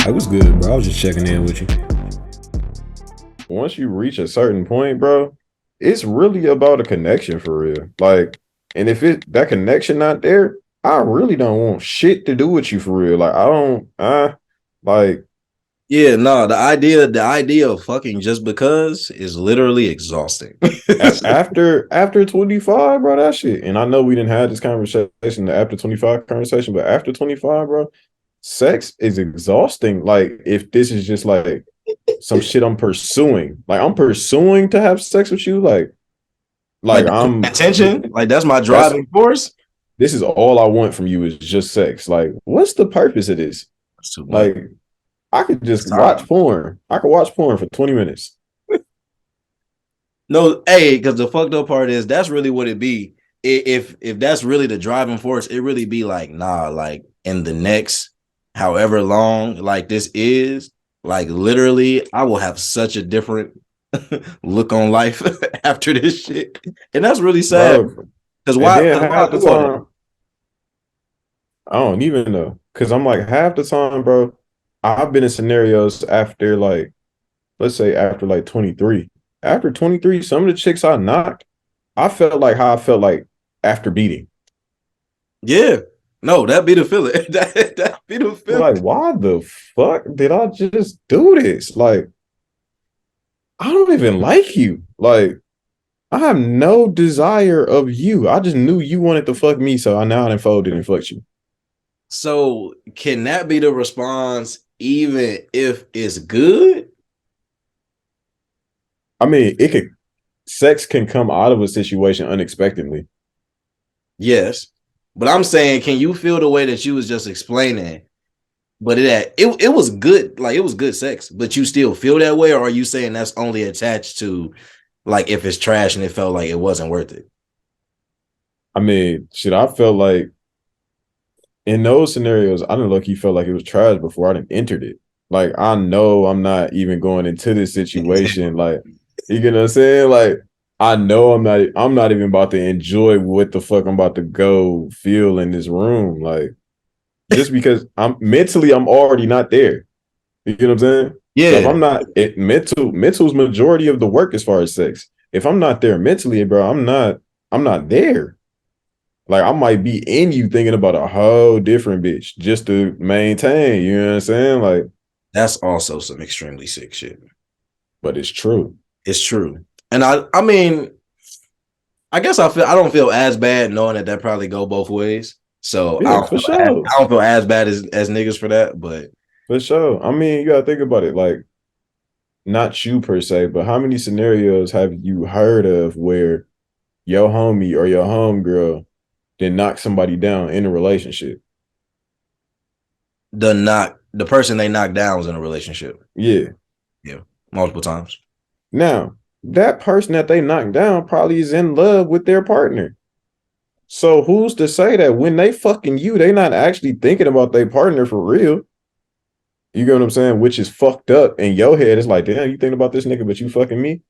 It was good, bro. I was just checking in with you. Once you reach a certain point, bro, it's really about a connection for real. Like, and if it that connection not there, I really don't want shit to do with you for real. Like, I don't like Yeah, no, the idea of fucking just because is literally exhausting. after 25, bro, that shit. And I know we didn't have this conversation, the after 25 conversation, but after 25, bro, sex is exhausting. Like, if this is just like some shit I'm pursuing, like I'm pursuing to have sex with you, like Like I'm attention, like that's my that's driving force. this is all I want from you is just sex. Like, what's the purpose of this? That's too much. Like, I could It's just watch time. porn. I could watch porn for 20 minutes. No, hey, because the fucked up part is that's really what it be. If that's really the driving force, it really be like, nah, like in the next however long like this is, like literally, I will have such a different look on life after this shit. And that's really sad. Bro. Cause And why? then Cause why half the do all that? time, I don't even know. Cause I'm like half the time, bro, I've been in scenarios after like, let's say after like 23. After 23, some of the chicks I knocked, I felt like how I felt like after beating. Yeah. No, that be the feeling. that be the feeling. Like, why the fuck did I just do this? Like, I don't even like you. Like, I have no desire of you. I just knew you wanted to fuck me, so I now done folded and fucked you. So can that be the response even if it's good? I mean, it could sex can come out of a situation unexpectedly. Yes. But I'm saying, can you feel the way that you was just explaining? But it was good, like it was good sex, but you still feel that way, or are you saying that's only attached to like if it's trash and it felt like it wasn't worth it? I mean, shit, I felt like in those scenarios, I didn't look. He felt like it was trash before I didn't entered it. Like I know I'm not even going into this situation. Like you get what I'm saying? Like I know I'm not even about to enjoy what the fuck I'm about to go feel in this room. Like just because I'm already not there. You get what I'm saying? So if Yeah. I'm not mental's majority of the work as far as sex. If I'm not there mentally, bro, I'm not there. Like I might be in you thinking about a whole different bitch just to maintain, you know what I'm saying? Like, That's also some extremely sick shit. but it's true. It's true. And I mean, I guess I don't feel as bad knowing that probably go both ways. So Yeah, for sure. I don't feel as bad as niggas for that, but For sure. I mean, you gotta think about it. Like, not you per se, but how many scenarios have you heard of where your homie or your homegirl then knock somebody down in a relationship? the person they knocked down was in a relationship. Yeah. Yeah. Multiple times. Now, that person that they knocked down probably is in love with their partner. So who's to say that when they fucking you, they not actually thinking about their partner for real? You get what I'm saying? Which is fucked up in your head. It's like, damn, you thinking about this nigga, but you fucking me.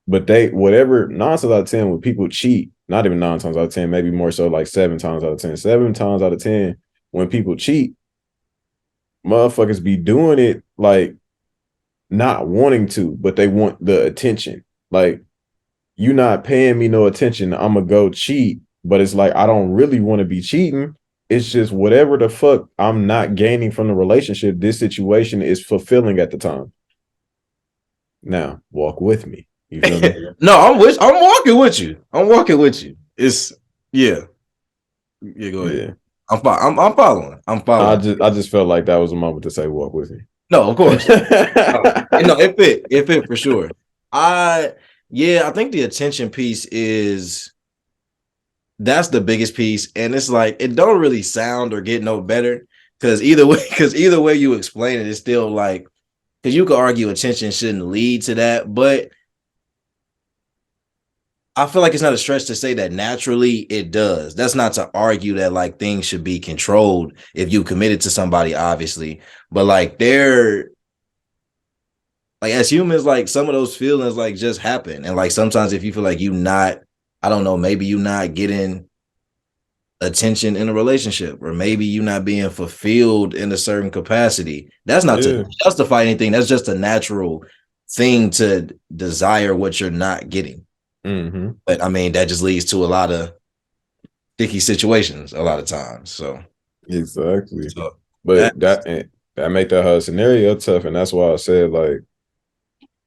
But they, whatever, 9 times out of 10, when people cheat, not even 9 times out of 10, maybe more so like 7 times out of 10. 7 times out of 10, when people cheat, motherfuckers be doing it like not wanting to, but they want the attention. Like, you not paying me no attention, I'm gonna go cheat. But it's like I don't really want to be cheating. It's just whatever the fuck I'm not gaining from the relationship, this situation is fulfilling at the time. Now, walk with me. You feel me? No, I'm walking with you. I'm walking with you. It's yeah. Yeah, go ahead. Yeah. I'm following. I'm I following. just I just felt like that was a moment to say walk with me. No, of course. No, it fit. It fit for sure. I yeah, I think the attention piece is that's the biggest piece. And it's like it don't really sound or get no better. Because either way you explain it, it's still like because you could argue attention shouldn't lead to that, but I feel like it's not a stretch to say that naturally it does. That's not to argue that like things should be controlled if you committed to somebody, obviously. But like they're like as humans, like some of those feelings like just happen. And like sometimes if you feel like you not, I don't know, maybe you not getting attention in a relationship, or maybe you not being fulfilled in a certain capacity. That's not to justify anything. That's just a natural thing to desire what you're not getting. Mm-hmm. But I mean, that just leads to a lot of sticky situations a lot of times. So exactly. so But that make that whole scenario tough, and that's why I said like,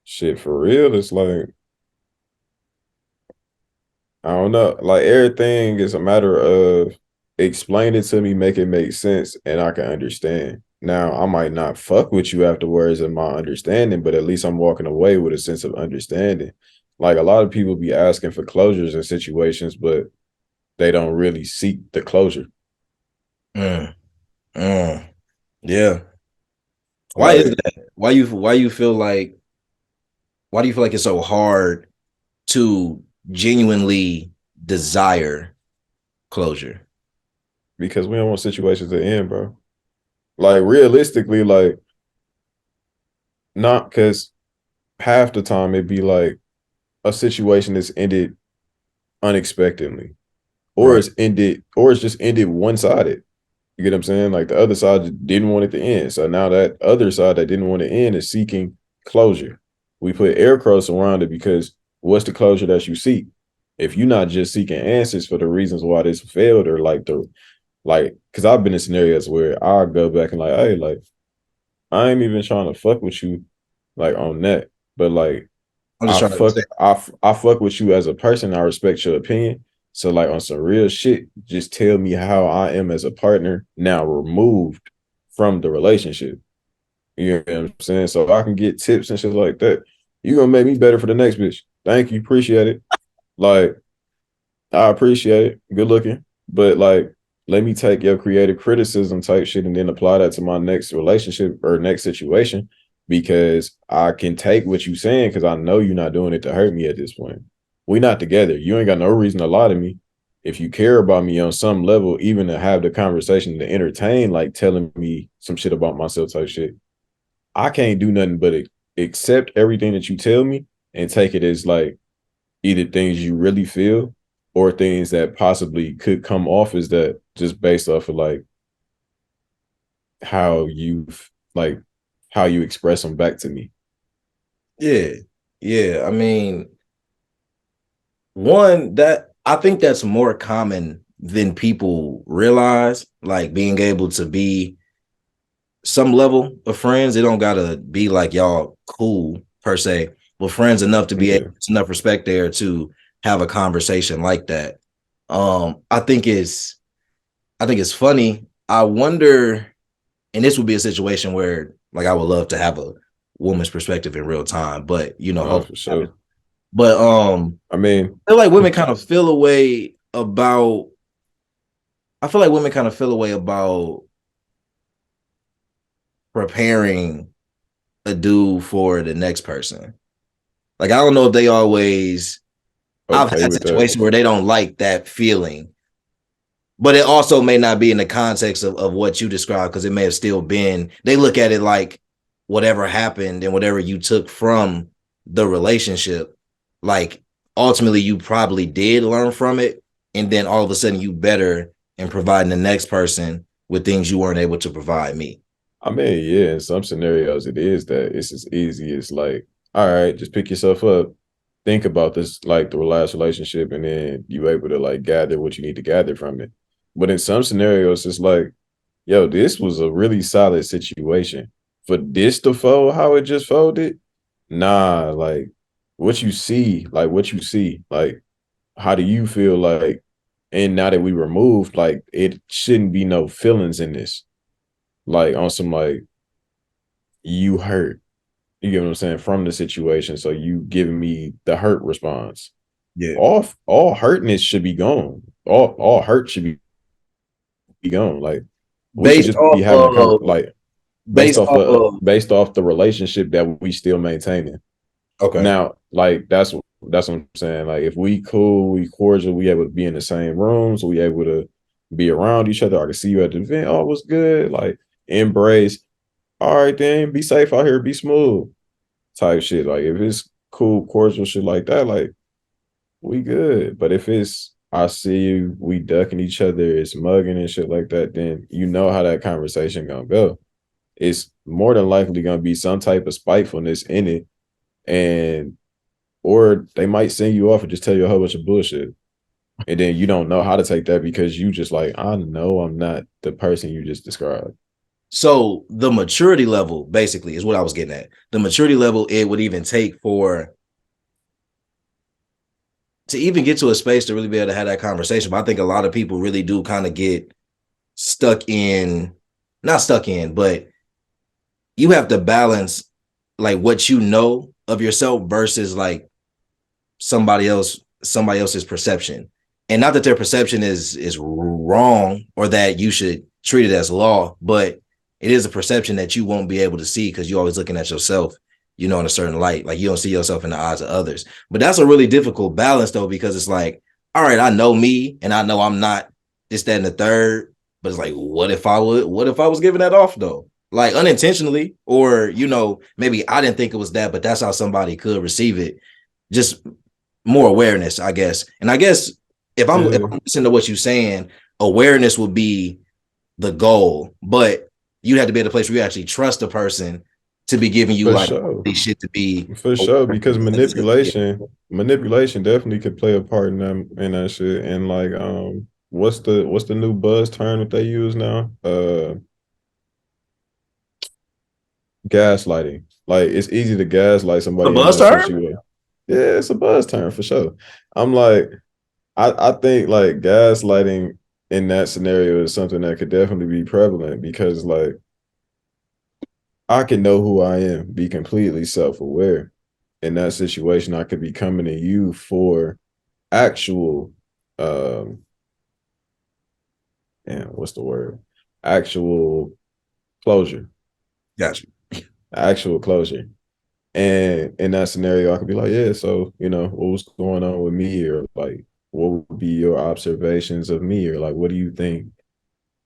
shit, for real. It's like I don't know. Like everything is a matter of explain it to me, make it make sense, and I can understand. Now I might not fuck with you afterwards in my understanding, but at least I'm walking away with a sense of understanding. Like a lot of people be asking for closures in situations, but they don't really seek the closure. mm, mm, yeah. Why is Like that? Why do you feel like it's so hard to genuinely desire closure? because we don't want situations to end, bro. Like realistically, like not because half the time it'd be like a situation that's ended unexpectedly, or Right. it's ended, or it's just ended one sided. You get what I'm saying? Like the other side just didn't want it to end. So now that other side that didn't want to end is seeking closure. We put air quotes around it because what's the closure that you seek? If you're not just seeking answers for the reasons why this failed, or like, because I've been in scenarios where I go back and like, hey, like I ain't even trying to fuck with you, like on that, but like I'm just I trying to fuck say, I fuck with you as a person. I respect your opinion. So like on some real shit, just tell me how I am as a partner now removed from the relationship. You know what I'm saying? So I can get tips and shit like that. You gonna make me better for the next bitch. Thank you. Appreciate it. Like I appreciate it. Good looking. But like, let me take your creative criticism type shit and then apply that to my next relationship or next situation because I can take what you're saying because I know you're not doing it to hurt me at this point. We not together. You ain't got no reason to lie to me. If you care about me on some level, even to have the conversation to entertain, like telling me some shit about myself type shit, I can't do nothing but accept everything that you tell me and take it as like either things you really feel or things that possibly could come off as that just based off of like how you've like how you express them back to me. yeah, yeah. I mean, one that I think that's more common than people realize, like being able to be some level of friends. It don't gotta be like y'all cool per se, but friends enough to be able, Yeah. enough respect there to have a conversation like that. I think it's funny. I wonder, and this would be a situation where like I would love to have a woman's perspective in real time, but No, hopefully for sure. but I mean, I feel like women kind of feel a way about I feel like women kind of feel a way about preparing a dude for the next person. Like I don't know if they always I've okay had with that. situations where they don't like that feeling, but it also may not be in the context of what you described because it may have still been they look at it like whatever happened and whatever you took from the relationship, like ultimately you probably did learn from it, and then all of a sudden you better in providing the next person with things you weren't able to provide me. I mean, yeah, in some scenarios it is that it's as easy as like, all right, just pick yourself up, think about this like the last relationship, and then you able to like gather what you need to gather from it. But in some scenarios, it's like, yo, this was a really solid situation. For this to fold how it just folded, nah, like what you see, like how do you feel like, and now that we removed, like it shouldn't be no feelings in this. Like on some like you hurt. You get what I'm saying from the situation. So you giving me the hurt response. Yeah. All hurtness should be gone. All hurt should be gone. Like we should Based just be off having a of like based off of based off the relationship that we still maintaining. okay. Now, like that's what I'm saying. Like if we cool, we cordial, we able to be in the same rooms, we able to be around each other. I can see you at the event. Oh, what's good? Like embrace. All right, then be safe out here, be smooth type shit. Like if it's cool, cordial shit like that, like we good. But if it's I see we ducking each other, it's mugging and shit like that, then you know how that conversation gonna go. It's more than likely gonna be some type of spitefulness in it, and or they might send you off and just tell you a whole bunch of bullshit. And then you don't know how to take that because you just like, I know I'm not the person you just described. So the maturity level basically is what I was getting at. The maturity level it would even take for to even get to a space to really be able to have that conversation. But I think a lot of people really do kind of get stuck in, not stuck in, but you have to balance like what you know of yourself versus like somebody else's perception. And not that their perception is wrong or that you should treat it as law, but it is a perception that you won't be able to see because you're always looking at yourself, you know, in a certain light. Like you don't see yourself in the eyes of others. But that's a really difficult balance though, because it's like, all right, I know me and I know I'm not this, that, and the third. But it's like, what if I was giving that off though? Like unintentionally, or you know, maybe I didn't think it was that, but that's how somebody could receive it. Just more awareness, I guess. And I guess if I'm listening to what you're saying, awareness would be the goal, but you have to be at a place where you actually trust a person to be giving you For like sure. these shit to be For sure. Because manipulation definitely could play a part in that shit. And like what's the new buzz term that they use now? Gaslighting. Like it's easy to gaslight the somebody in buzz that term. situation. Yeah, it's a buzz term for sure. I'm like, I think like gaslighting in that scenario is something that could definitely be prevalent because like I can know who I am, be completely self-aware. In that situation, I could be coming to you for actual um and what's the word? Actual closure. Gotcha. Actual closure. And in that scenario, I could be like, yeah, so what was going on with me, or like what would be your observations of me, or like what do you think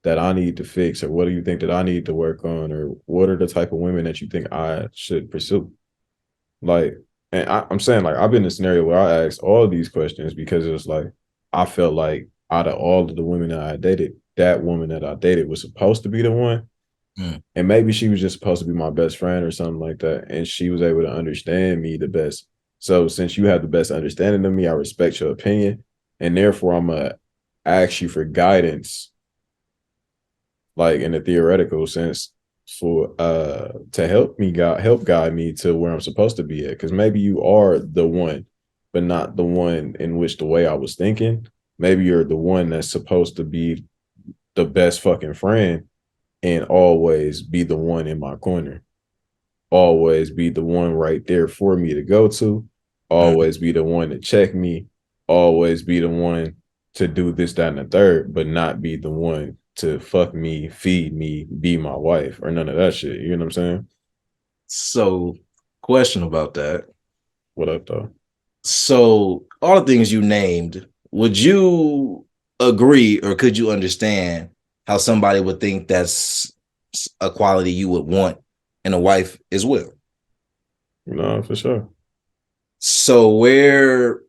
that I need to fix, or what do you think that I need to work on, or what are the type of women that you think I should pursue? Like, and I'm saying like I've been in a scenario where I asked all of these questions because it was like I felt like out of all of the women that I dated, that woman that I dated was supposed to be the one. Mm. And maybe she was just supposed to be my best friend or something like that. And she was able to understand me the best. So since you have the best understanding of me, I respect your opinion. And therefore I'm gonna ask you for guidance, like in a theoretical sense, for to help guide me to where I'm supposed to be at. Cause maybe you are the one, but not the one in which the way I was thinking. Maybe you're the one that's supposed to be the best fucking friend and always be the one in my corner, always be the one right there for me to go to, Mm. always be the one to check me, always be the one to do this, that, and the third, but not be the one to fuck me, feed me, be my wife, or none of that shit. You know what I'm saying? So, question about that. What up, though? So, all the things you named, would you agree or could you understand how somebody would think that's a quality you would want in a wife as well? No, for sure. So, where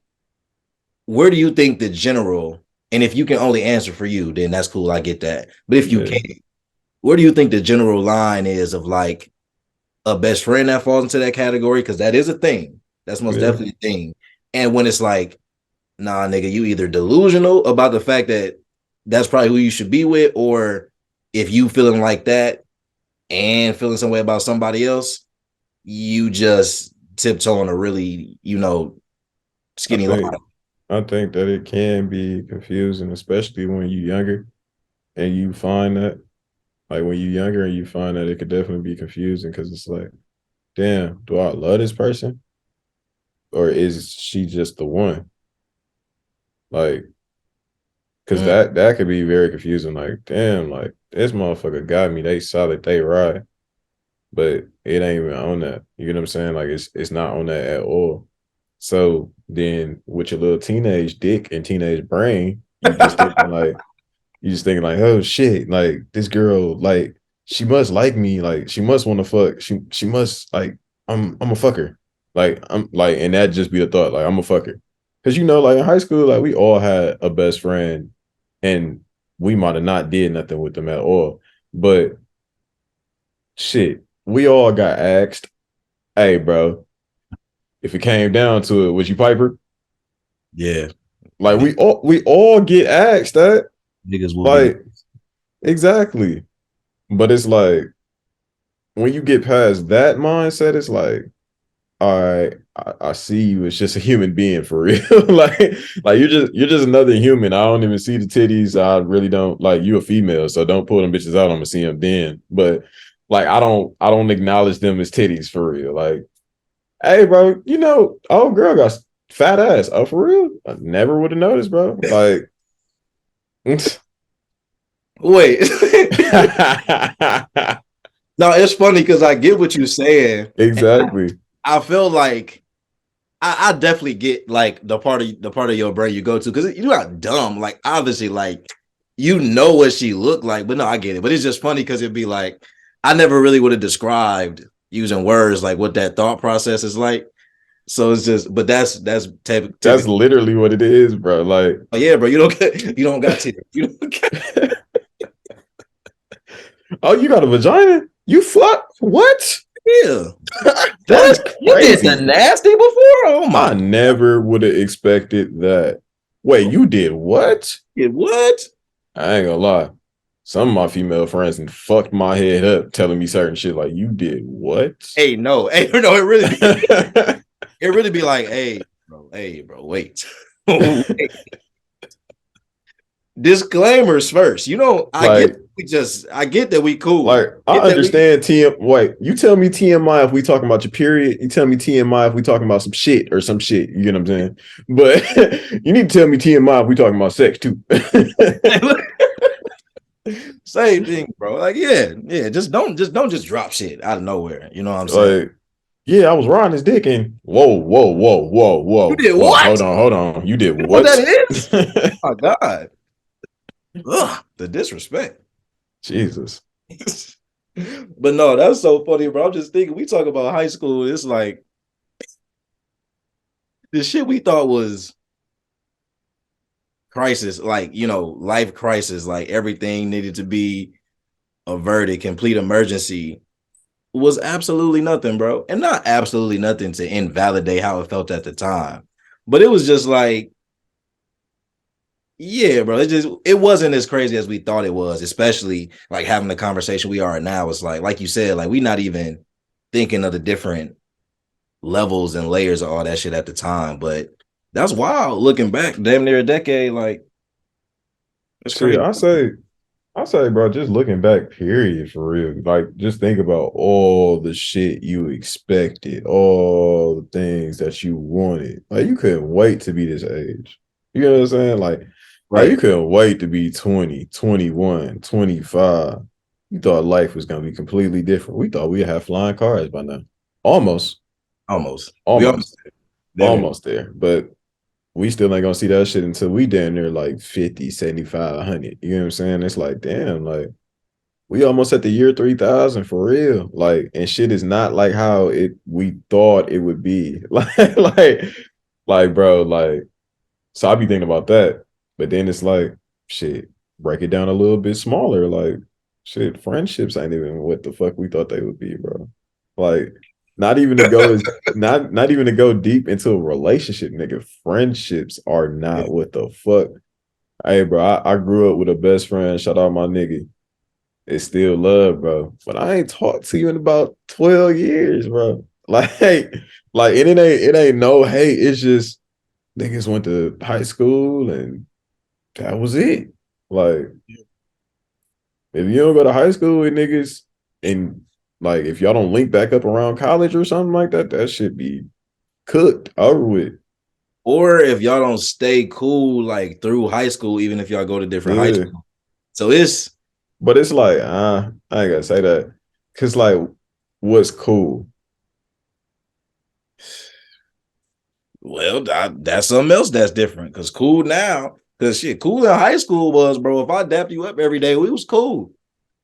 do you think the general, and if you can only answer for you, then that's cool. I get that. But if you Yeah. can't, where do you think the general line is of like a best friend that falls into that category? Because that is a thing. That's most Yeah. definitely a thing. And when it's like, nah, nigga, you either delusional about the fact that that's probably who you should be with, or if you feeling like that and feeling some way about somebody else, you just tiptoe on a really, I skinny line. think I think that it can be confusing, especially when you're younger and you find that. Like when you're younger and you find that, it could definitely be confusing because it's like, damn, do I love this person or is she just the one? Like, because Mm. that could be very confusing. Like, damn, like this motherfucker got me. They solid, they ride, but it ain't even on that. You know what I'm saying? Like, it's not on that at all. So then, with your little teenage dick and teenage brain, you just thinking like, oh shit, like this girl, like she must like me, like she must want to fuck, she must like, I'm a fucker, like I'm like, and that just be the thought, like I'm a fucker. Because you know, like in high school, like we all had a best friend, and we might have not did nothing with them at all. But shit, we all got asked, "Hey, bro, if it came down to it, was you Piper?" Yeah. Like we all get asked that. Niggas will be. Like exactly. But it's like when you get past that mindset, it's like, all right, I see you as just a human being for real. like you're just another human. I don't even see the titties. I really don't like you a female, so don't pull them bitches out. I'm gonna see them then. But like I don't acknowledge them as titties for real. Like, hey, bro, old girl got fat ass. Oh, for real? I never would have noticed, bro. Like, Wait. No, it's funny because I get what you're saying. exactly. I feel like I definitely get like the part of your brain you go to because you're not dumb. Like obviously, like you know what she looked like, but no, I get it. But it's just funny because it'd be like I never really would have described using words like what that thought process is like. So it's just, but that's That's typically. literally what it is, bro. Like, Oh yeah, bro, you don't got titties. You don't got, oh, you got a vagina? You fuck? What? yeah. That's You did the crazy. nasty before? Oh I my never would have expected that. Wait, you did what? God, what? I ain't gonna lie. Some of my female friends and fucked my head up telling me certain shit like you did what? Hey, no, hey, no, it really be like, hey, bro, wait. Wait. Disclaimers first. I get like I get that we cool. Like I Get that we understand Wait, you tell me TMI if we talking about your period. You tell me TMI if we talking about some shit or some shit. You get what I'm saying? But you need to tell me TMI if we talking about sex too. same thing, bro. Like, yeah. Just drop shit out of nowhere. You know what I'm saying? Like, yeah, I was riding his dick and You whoa. did Hold what? on, hold on. You did You know what that what? is? Oh my God. Ugh, the disrespect. Jesus. But no, that's so funny, bro. I'm just thinking we talk about high school. It's like the shit we thought was crisis, like life crisis, like everything needed to be averted, complete emergency was absolutely nothing, bro. And not absolutely nothing to invalidate how it felt at the time. But it was just like, yeah, bro. It wasn't as crazy as we thought it was, especially like having the conversation we are now. It's like you said, like we not even thinking of the different levels and layers of all that shit at the time. But that's wild looking back, damn near a decade. Like it's Shit, crazy. I say, bro, just looking back, period, for real. Like, just think about all the shit you expected, all the things that you wanted. Like, you couldn't wait to be this age. You know what I'm saying? Like you Right. couldn't wait to be 20, 21, 25. You thought life was gonna be completely different. We thought we'd have flying cars by now. Almost, Almost. We almost almost, damn near. almost there. But we still ain't gonna see that shit until we down there like 50, 75, 100. You know what I'm saying? It's like, damn, like we almost at the year 3000 for real. Like, and shit is not like how we thought it would be. Like, bro, like, so I be thinking about that. But then it's like, shit, break it down a little bit smaller. Like, shit, friendships ain't even what the fuck we thought they would be, bro. Like, not even to go as not even to go deep into a relationship, nigga. Friendships are Yeah. not what the fuck. Hey, bro, I grew up with a best friend. Shout out my nigga. It's still love, bro. But I ain't talked to you in about 12 years, bro. Like it ain't no hate. It's just niggas went to high school and that was it. Like, if you don't go to high school with niggas and like if y'all don't link back up around college or something like that, that should be cooked over with. Or if y'all don't stay cool like through high school, even if y'all go to different high Yeah. school. So it's But it's like, I ain't gotta say that. Cause like what's cool? well, that's something else that's different. Cause cool now, cause shit, cool in high school was, bro. If I dapped you up every day, we was cool.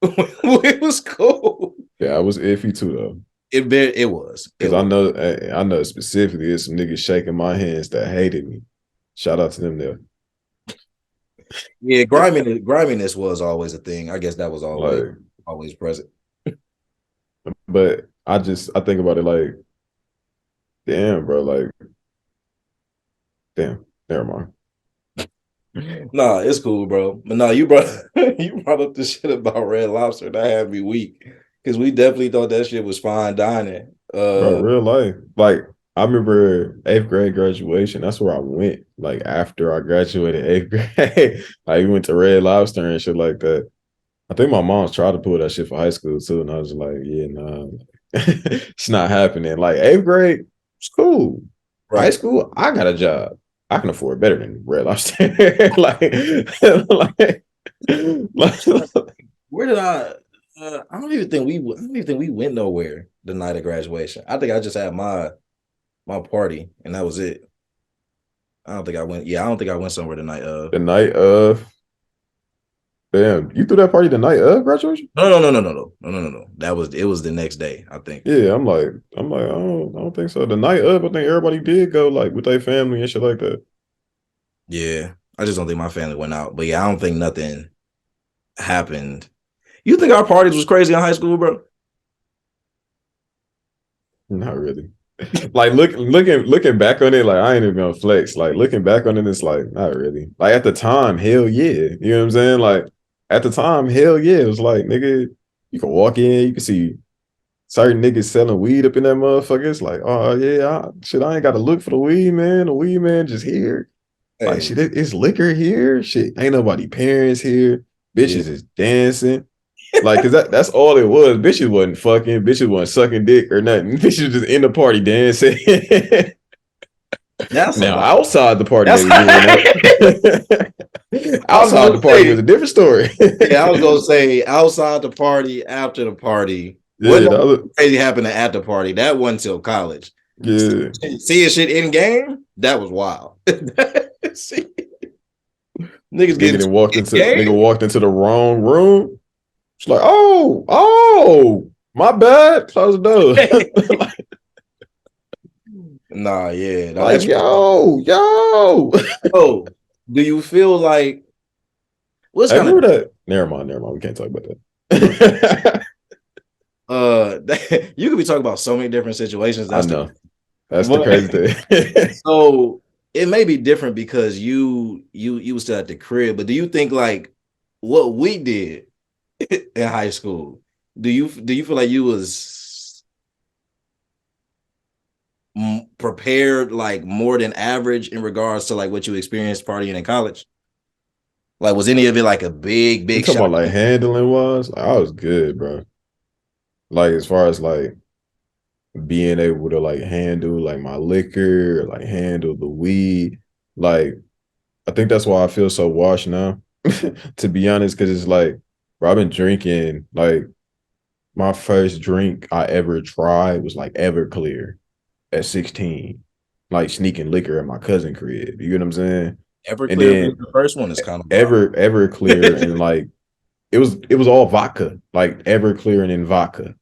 It was cool. Yeah, I was iffy too though. It was. Cause I know specifically there's some niggas shaking my hands that hated me. Shout out to them there. Yeah, griminess was always a thing. I guess that was Like, always present. but I think about it like, damn, bro, like, damn, never mind. Nah, it's cool, bro. But no, you brought you brought up the shit about Red Lobster. That had me weak because we definitely thought that shit was fine dining. Bro, real life. Like, I remember 8th grade graduation. That's where I went. Like, after I graduated 8th grade, like, we went to Red Lobster and shit like that. I think my mom's tried to pull that shit for high school too, and I was like, yeah, nah, it's not happening. Like 8th grade, it's cool. High Right. school, I got a job. I can afford better than Red Lobster. like, Where did I don't even think we went nowhere the night of graduation. I think I just had my party and that was it. I don't think I went. Yeah, I don't think I went somewhere the night of. the night of, damn, you threw that party the night of graduation? No. It was the next day, I think. Yeah, I don't think so. The night of, I think everybody did go like with their family and shit like that. Yeah. I just don't think my family went out. But yeah, I don't think nothing happened. You think our parties was crazy in high school, bro? Not really. Like looking back on it, like I ain't even gonna flex. Like looking back on it, it's like not really. Like at the time, hell yeah. You know what I'm saying? Like at the time, hell yeah. It was like nigga, you can walk in, you can see certain niggas selling weed up in that motherfucker. It's like, oh yeah, shit, I ain't gotta look for the weed man. The weed man just here. Like Hey, shit, it's liquor here. Shit, ain't nobody parents here. yeah. Bitches is dancing. Like, cause that's all it was. Bitches wasn't fucking, bitches wasn't sucking dick or nothing. Bitches just in the party dancing. That's a Now lot. outside the party That's they was doing that. I was Outside gonna the party was say, a different story. yeah, I was gonna say outside the party, after the party. What Yeah, the other, crazy happened at the party? That wasn't till college. yeah. Seeing shit in game, that was wild. See, niggas Nigga getting then in game. walked into the wrong room. It's like, oh, my bad. Close the door. Nah, yeah, no, Like, that's yo. oh. Do you feel like what's I kind of remember that. Never mind. We can't talk about that. you could be talking about so many different situations. I That's the know. That's the but crazy thing. so it may be different because you was still at the crib, but do you think like what we did in high school, do you feel like you was prepared like more than average in regards to like what you experienced partying in college? Like was any of it like a You big talking shock? about like handling was? Like, I was good, bro. Like as far as like being able to like handle like my liquor, like handle the weed. Like I think that's why I feel so washed now. To be honest, because it's like, bro, I've been drinking. Like my first drink I ever tried was like Everclear at 16, like sneaking liquor at my cousin crib. You get what I'm saying? And Everclear being then the first one is kind of wild. Everclear and like it was all vodka, like Everclear and then vodka.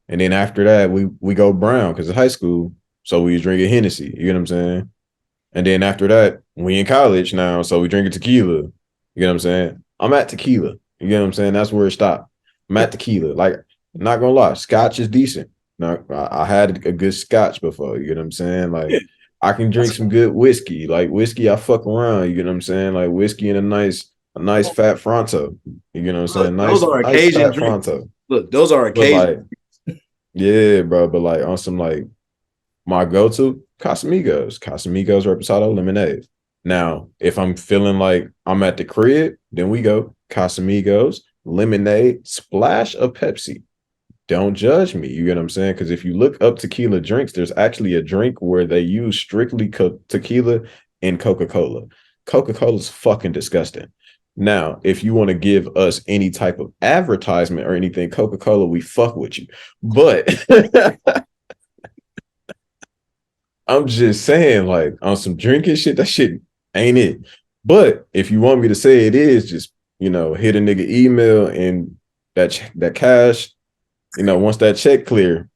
And then after that, we go brown because it's high school. So we was drinking Hennessy. You get what I'm saying? And then after that, we in college now. So we drinking tequila. You get what I'm saying? I'm at tequila. You get what I'm saying? That's where it stopped. I'm at tequila. Like, I'm not gonna lie, scotch is decent. Now, I had a good scotch before. You get what I'm saying? Like, I can drink That's some good whiskey. Like whiskey, I fuck around. You get what I'm saying? Like whiskey and a nice fat Fronto. You get what I'm saying? look, those are Nice occasion fat drinks. Fronto. Look, those are But occasion. like, yeah, bro. But like on some like my go-to, Casamigos Reposado Lemonade. Now, if I'm feeling like I'm at the crib, then we go Casamigos, lemonade, splash of Pepsi. Don't judge me. You get what I'm saying? Because if you look up tequila drinks, there's actually a drink where they use strictly tequila and Coca-Cola. Coca-Cola's fucking disgusting. Now, if you want to give us any type of advertisement or anything, Coca-Cola, we fuck with you. But I'm just saying, like, on some drinking shit, that shit ain't it. But if you want me to say it is, just, hit a nigga email and that cash, once that check clear,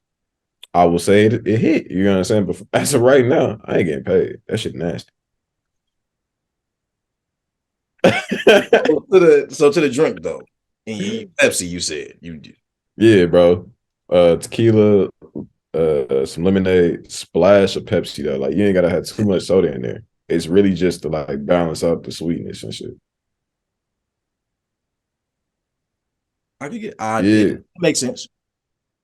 I will say it hit. You know what I'm saying? But as of right now, I ain't getting paid. That shit nasty. To the drink though. And Pepsi, you said you do. Yeah, bro. Tequila, some lemonade, splash of Pepsi though. Like you ain't gotta have too much soda in there. It's really just to like balance out the sweetness and shit. I could get Yeah, it makes sense.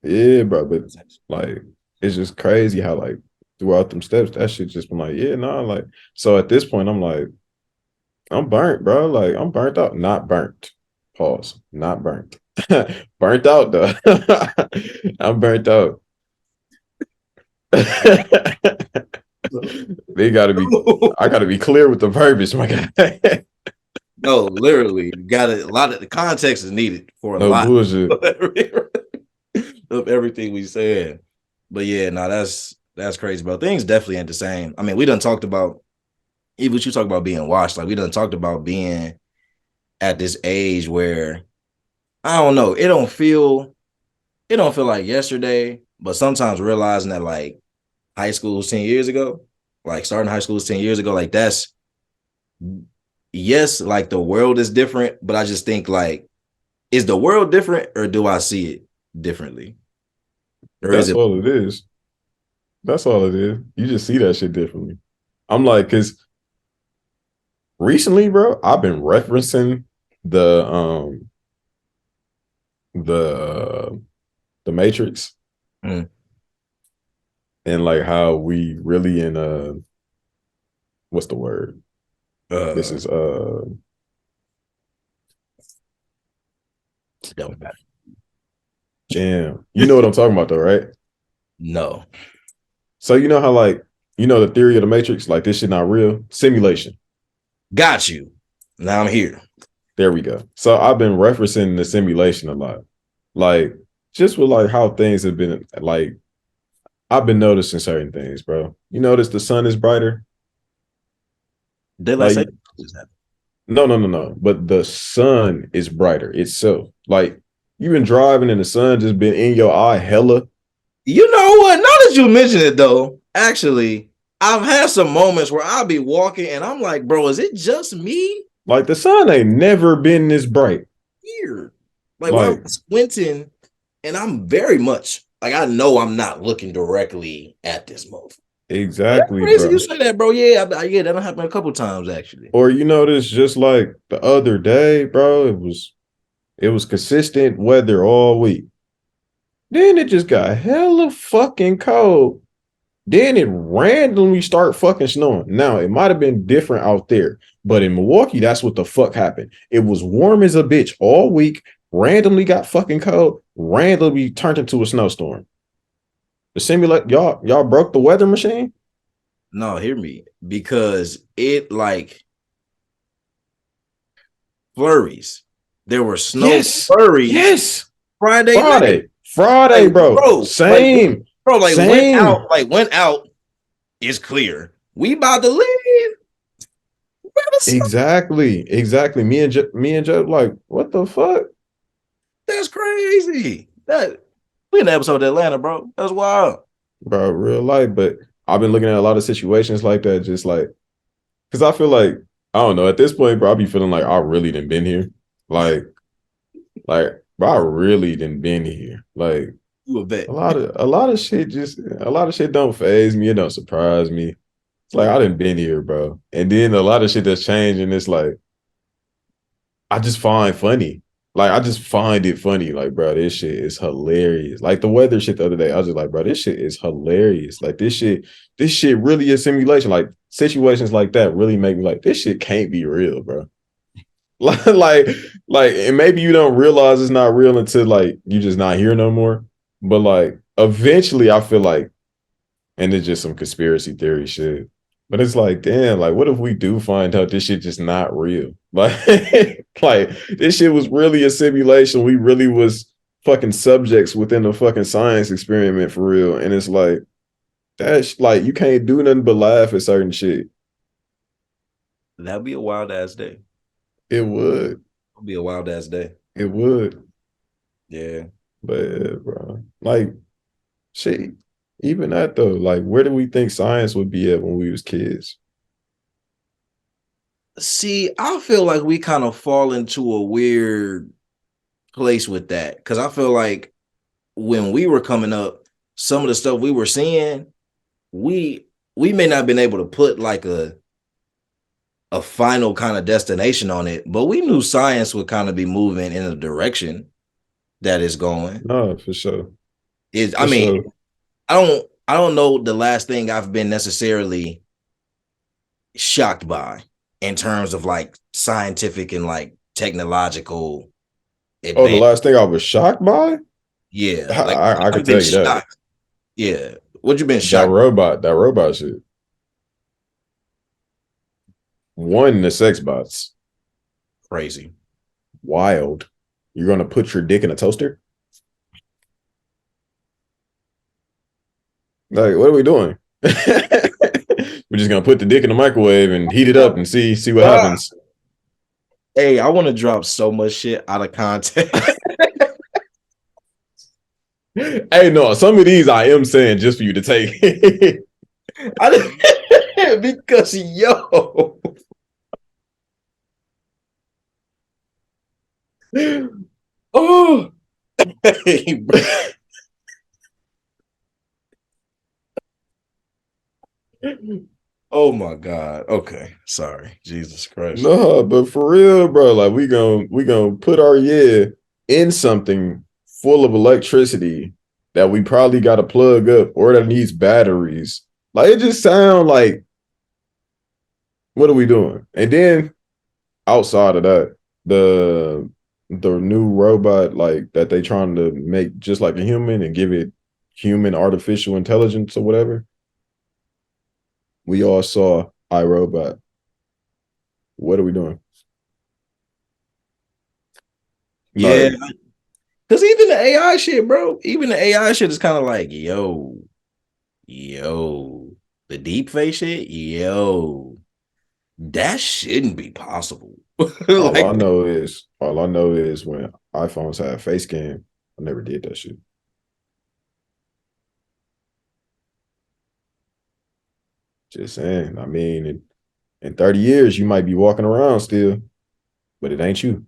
yeah, bro. But like, it's just crazy how like throughout them steps, that shit just been like, yeah, nah, like. So at this point, I'm like, I'm burnt, bro. Like I'm burnt out, not burnt. Pause. Not burnt. Burnt out though. I'm burnt out. They gotta be. I gotta be clear with the verbiage, my guy. No, literally, got a lot of the context is needed for a No lot bullshit. of everything we said. But yeah, no, that's crazy, bro. Things definitely ain't the same. I mean, we done talked about even what you talk about being washed. Like we done talked about being at this age where I don't know, it don't feel like yesterday, but sometimes realizing that like high school was 10 years ago, like starting high school was 10 years ago, like that's yes, like the world is different, but I just think like, is the world different or do I see it differently? Or is That's it all it is. That's all it is. You just see that shit differently. I'm like, cause recently, bro, I've been referencing the um the uh, the Matrix mm, and like how we really in what's the word? This uh is don't matter. damn. You know what I'm talking about though, right? No. So you know how like you know the theory of the Matrix, like this shit not real? Simulation. Got you. Now I'm here. There we go. So I've been referencing the simulation a lot. Like just with like how things have been like I've been noticing certain things, bro. You notice the sun is brighter? Daylight Like savings just happened. no. But the sun is brighter itself. Like you've been driving and the sun just been in your eye hella. You know what? Now that you mention it though, actually, I've had some moments where I'll be walking and I'm like, bro, is it just me Like the sun ain't never been this bright. here? Like where I'm Like squinting and I'm very much like I know I'm not looking directly at this motherfucker. But that's exactly, crazy you bro. say that, bro. Yeah, yeah, that happened a couple times actually. Or you notice just like the other day, bro, it was consistent weather all week. Then it just got hella fucking cold. Then it randomly start fucking snowing. Now it might have been different out there, but in Milwaukee, that's what the fuck happened. It was warm as a bitch all week. Randomly got fucking cold. Randomly turned into a snowstorm. The simulate y'all broke the weather machine. No, hear me. Because it like flurries. There were snow Yes, flurries yes. Friday night. Friday, Like, bro. bro, like Same, bro, same, went out is clear. We about to leave. exactly. Me and Joe, like, what the fuck, That's crazy. That we in the episode of Atlanta, bro. That's wild. bro? Real life, but I've been looking at a lot of situations like that, just like, because I feel like I don't know. At this point, bro, I be feeling like I really didn't been here, like, bro, I really didn't been here, like. You a bet. A lot of shit don't phase me. It don't surprise me. It's like I didn't been here, bro. And then a lot of shit that's changing. It's like I just find funny. Like I just find it funny. Like, bro, this shit is hilarious. Like the weather shit the other day, I was just like, bro, this shit is hilarious. Like this shit really is simulation. Like situations like that really make me like, this shit can't be real, bro. like, and maybe you don't realize it's not real until like you just not here no more. But like eventually I feel like, and it's just some conspiracy theory shit. But it's like, damn, like, what if we do find out this shit just not real? Like, like this shit was really a simulation. We really was fucking subjects within a fucking science experiment for real. And it's like, that's like, you can't do nothing but laugh at certain shit. That'd be a wild ass day. It would. It'd be a wild ass day. It would. Yeah. But, yeah, bro, like, shit. Even that though, like, where do we think science would be at when we was kids? See, I feel like we kind of fall into a weird place with that because I feel like when we were coming up, some of the stuff we were seeing, we we may not have been able to put like a final kind of destination on it, but we knew science would kind of be moving in a direction that is going. No, for sure. Is I For mean, sure. I don't know the last thing I've been necessarily shocked by in terms of like scientific and like technological Oh, the advance. last thing I was shocked by? Yeah, like I could I've been tell you that. shocked. Yeah, what you been That shocked? robot shit. One, the sex bots. Crazy. Wild. You're gonna put your dick in a toaster? Like, what are we doing? We're just gonna put the dick in the microwave and heat it up and see what happens. Hey, I want to drop so much shit out of context. Hey, no, some of these I am saying just for you to take. Because yo, Oh, hey, bro. Oh my god. Okay, sorry. Jesus Christ. no, but for real, bro, like we gonna put our in something full of electricity that we probably got to plug up or that needs batteries. Like it just sound like what are we doing? And then outside of that, the the new robot like that they trying to make just like a human and give it human artificial intelligence or whatever. We all saw iRobot. What are we doing? Yeah, Like, because even the AI shit, bro. Even the AI shit is kind of like, yo, the deep face shit, that shouldn't be possible. Like, all I know is when iPhones had face cam, I never did that shit. Just saying. I mean, in 30 years, you might be walking around still, but it ain't you.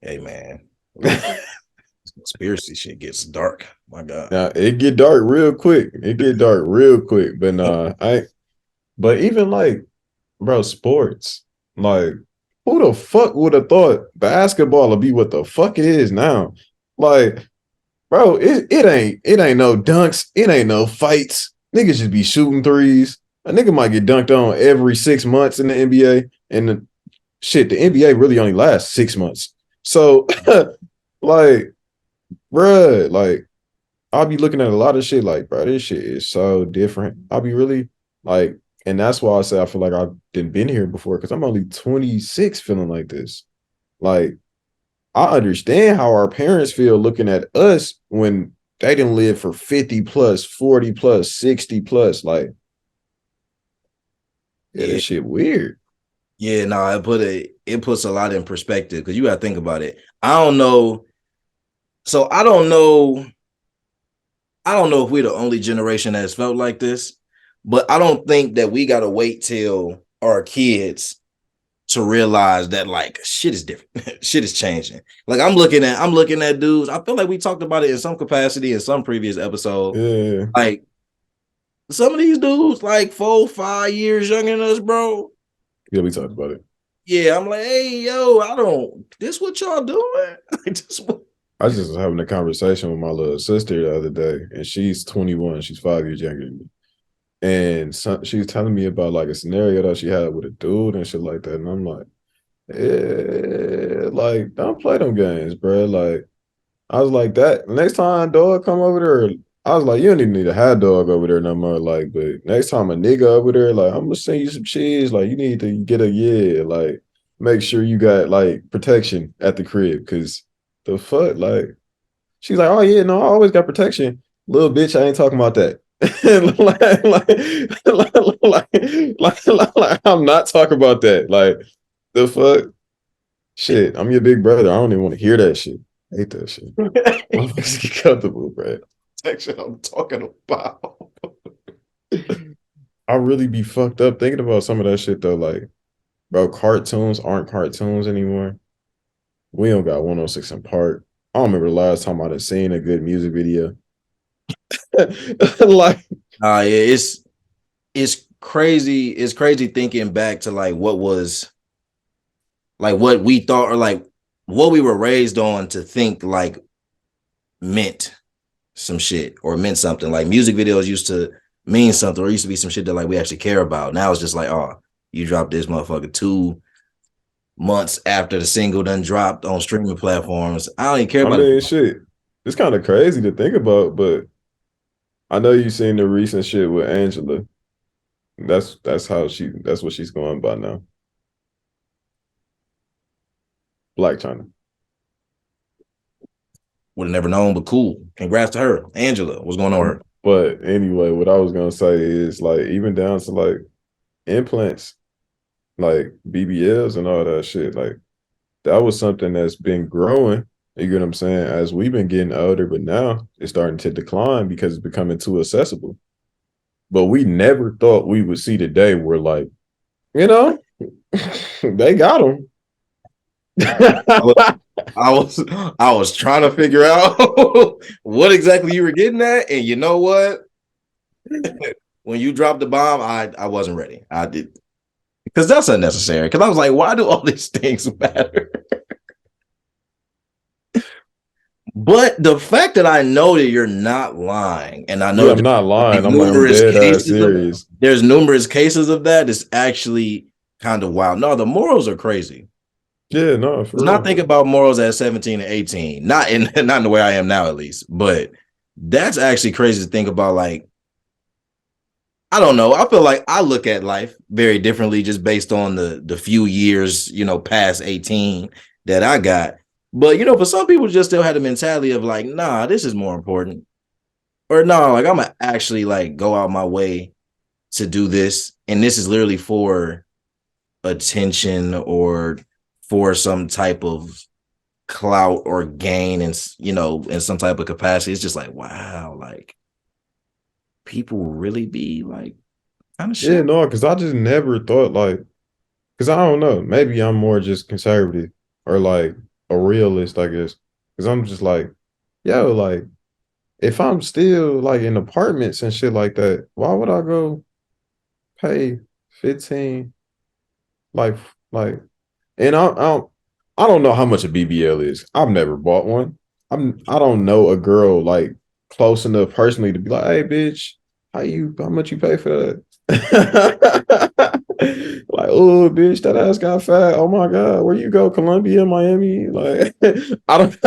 hey man, this conspiracy shit gets dark. My God. Now it get dark real quick. It get dark real quick. But but even like, bro, sports. Like, who the fuck would have thought basketball would be what the fuck it is now? Like, bro, it ain't no dunks, it ain't no fights. Niggas just be shooting threes. A nigga might get dunked on every 6 months in the NBA. And the NBA really only lasts 6 months. So like, bruh, like I'll be looking at a lot of shit like, bro, this shit is so different. I'll be really like, and that's why I say I feel like I've been here before because I'm only 26 feeling like this. Like, I understand how our parents feel looking at us when they didn't live for 50 plus, 40 plus, 60 plus. Like, yeah, Yeah, this shit weird. yeah, no, it puts a lot in perspective because you gotta think about it. I don't know. So I don't know if we're the only generation that's felt like this, but I don't think that we gotta wait till our kids to realize that like shit is different. Shit is changing. Like I'm looking at dudes. I feel like we talked about it in some capacity in some previous episode. Yeah. Like some of these dudes, like 4, 5 years younger than us, bro. Yeah, we talked about it. Yeah, I'm like, hey, yo, I don't. This what y'all doing? I just was having a conversation with my little sister the other day, and she's 21. She's 5 years younger than me. And she was telling me about like a scenario that she had with a dude and shit like that. And I'm like, yeah, like, don't play them games, bro. Like, I was like, that next time dog come over there, I was like, you don't even need a hot dog over there no more. Like, but next time a nigga over there, like, I'm gonna send you some cheese. Like, you need to get like, make sure you got like protection at the crib. Cause the fuck, like, she's like, oh yeah, no, I always got protection. Little bitch, I ain't talking about that. like, I'm not talking about that. Like, the fuck? Shit, I'm your big brother. I don't even want to hear that shit. I hate that shit. Motherfuckers get comfortable, bro. Protection I'm talking about. I really be fucked up thinking about some of that shit though. Like, bro, cartoons aren't cartoons anymore. We don't got 106 in Park. I don't remember the last time I'd have seen a good music video. Like, Yeah, it's crazy. It's crazy thinking back to like what was like what we thought or like what we were raised on to think like meant some shit or meant something. Like music videos used to mean something or used to be some shit that like we actually care about. Now it's just like, oh, you dropped this motherfucker 2 months after the single done dropped on streaming platforms. I don't even care I about mean, it. shit. It's kind of crazy to think about, but I know you seen the recent shit with Angela. That's what she's going by now. Black China. Would have never known, but cool. Congrats to her. Angela, what's going on with her? But anyway, what I was gonna say is like even down to like implants, like BBLs and all that shit, like that was something that's been growing. You get what I'm saying? As we've been getting older, but now it's starting to decline because it's becoming too accessible. But we never thought we would see the day where like, you know, they got them. I was I was trying to figure out what exactly you were getting at, and you know what? When you dropped the bomb, I wasn't ready. I did because that's unnecessary. Because I was like, why do all these things matter? But the fact that I know that you're not lying, and I know Yeah, I'm not lying. I'm numerous dead ass cases of serious. there's numerous cases of that is actually kind of wild. No, the morals are crazy. Yeah, no, for Let's not real. think about morals at 17 and 18. Not in the way I am now, at least. But that's actually crazy to think about. Like, I don't know. I feel like I look at life very differently just based on the few years, past 18 that I got. But for some people just still had the mentality of like, nah, this is more important. Or no, like I'm gonna actually like go out my way to do this. And this is literally for attention or for some type of clout or gain and in some type of capacity. It's just like, wow, like people really be like kind of Yeah, shit. no, because I just never thought like, because I don't know, maybe I'm more just conservative or like a realist, I guess. Because I'm just like, yo, like if I'm still like in apartments and shit like that, why would I go pay 15 like like and I don't know how much a BBL is. I've never bought one. I don't know a girl like close enough personally to be like, hey bitch, how much you pay for that? Like, oh bitch, that ass got fat. Oh my god, where you go? Colombia, Miami? Like I don't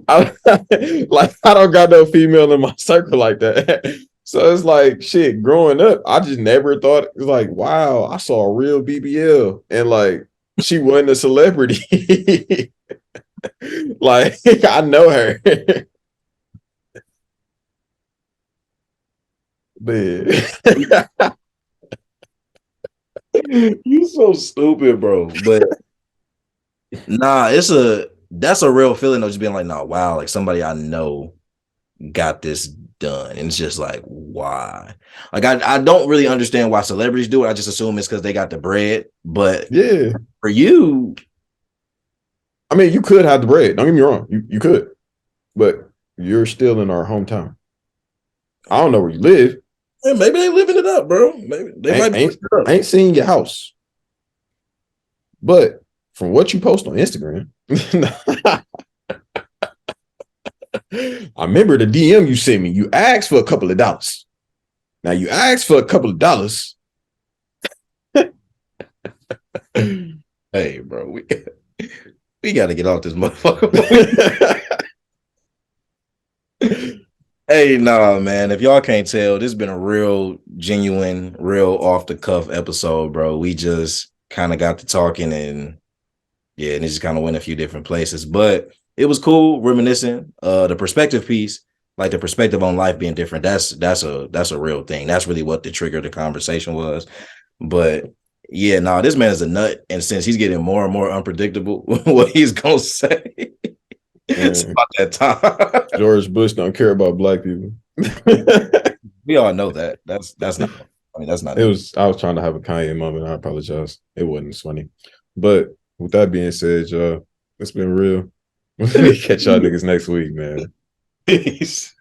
I don't got no female in my circle like that. So it's like shit, growing up, I just never thought it's like, wow, I saw a real BBL and like she wasn't a celebrity. Like I know her. Man. You so stupid, bro. But nah, that's a real feeling of just being like, nah, wow, like somebody I know got this done. And it's just like, why? Like I don't really understand why celebrities do it. I just assume it's because they got the bread. But Yeah. for you, I mean, you could have the bread. Don't get me wrong. You could, but you're still in our hometown. I don't know where you live. maybe they living it up, bro. Maybe they might Ain't be ain't, living it up. ain't seen your house. But from what you post on Instagram, I remember the DM you sent me. You asked for a couple of dollars. Now you asked for a couple of dollars. Hey, bro, we got to get off this motherfucker. Hey, nah, man. If y'all can't tell, this has been a real genuine, real off the cuff episode, bro. We just kind of got to talking and yeah, and it just kind of went a few different places. But it was cool reminiscing. The perspective piece, like the perspective on life being different, that's a real thing. That's really what the trigger of the conversation was. But yeah, nah, this man is a nut. And since he's getting more and more unpredictable what he's gonna say, it's about that time. George Bush don't care about black people. We all know that. That's not. I mean, that's not. It was. I was trying to have a Kanye moment. I apologize. It wasn't as funny. But with that being said, y'all, it's been real. Catch y'all niggas next week, man. Peace.